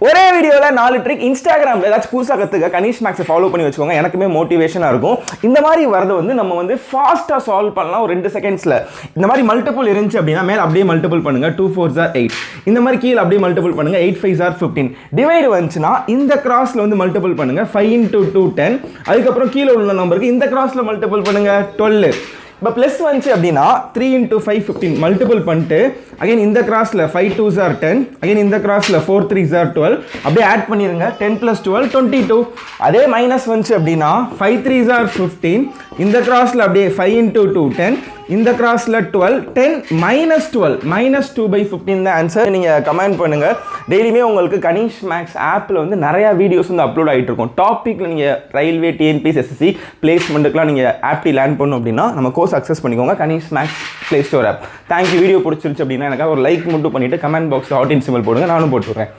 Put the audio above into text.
ஒரே வீடியோவில் 4 ட்ரிக் இன்ஸ்டாகிராமில் ஏதாச்சும் புதுசாக கற்றுக்க கனிஷ் மேக்ஸை ஃபாலோ பண்ணி வச்சுக்கோங்க. எனக்குமே மோட்டிவேஷனாக இருக்கும். இந்த மாதிரி வரதை வந்து நம்ம வந்து ஃபாஸ்ட்டாக சால்வ் பண்ணலாம் ஒரு 2 செகண்ட்ஸில். இந்த மாதிரி மல்டிபிள் இருந்துச்சு அப்படின்னா மேலே அப்படியே மல்டிபிள் பண்ணுங்கள். 2 4s are 8. இந்த மாதிரி கீழே அப்படியே மல்டிபிள் பண்ணுங்கள். 8 5s are 15. டிவைடு வந்துச்சுன்னா இந்த கிராஸில் வந்து மல்டிபிள் பண்ணுங்கள். 5 into 2 10. அதுக்கப்புறம் கீழே உள்ள நம்பருக்கு இந்த கிராஸில் மல்டிபிள் பண்ணுங்கள். 12. இப்போ ப்ளஸ் வந்துச்சு அப்படின்னா 3 into 5 15 மல்டிபிள் பண்ணிட்டு அகைன் இந்த கிராஸில் 5 2s are 10, அகைன் இந்த கிராஸில் 4 3s are 12, அப்படியே ஆட் பண்ணிடுங்க. 10 + 12 22. அதே மைனஸ் வந்துச்சு அப்படின்னா 5 3s are 15, இந்த கிராஸில் அப்படியே 5 into 2 10, இந்த கிராஸில் 12 10 -12 -2/15 தான் ஆன்சர். நீங்கள் கமெண்ட் பண்ணுங்கள். டெய்லியுமே உங்களுக்கு கனிஷ் மேக்ஸ் ஆப்பில் வந்து நிறையா வீடியோஸ் வந்து அப்லோட் ஆகிட்டு இருக்கும். டாப்பிக்கில் நீங்கள் ரயில்வே டிஎன்பிஎஸ்சி எஸ்எஸ்சி பிளேஸ்மெண்ட்டுக்குலாம் நீங்கள் ஆப்டி லேர்ன் பண்ணணும் அப்படின்னா நம்ம கோர்ஸ் அக்சஸ் பண்ணிக்கோங்க. Kanish maths play store app. Thank you. Video பிடிச்சிருச்சு அப்படின்னா எனக்கு ஒரு லைக் மட்டும் பண்ணிவிட்டு கமெண்ட் பாக்ஸில் ஹாட் இன் சிம்பிள் போடுங்க, நானும் போட்டுவிட்றேன்.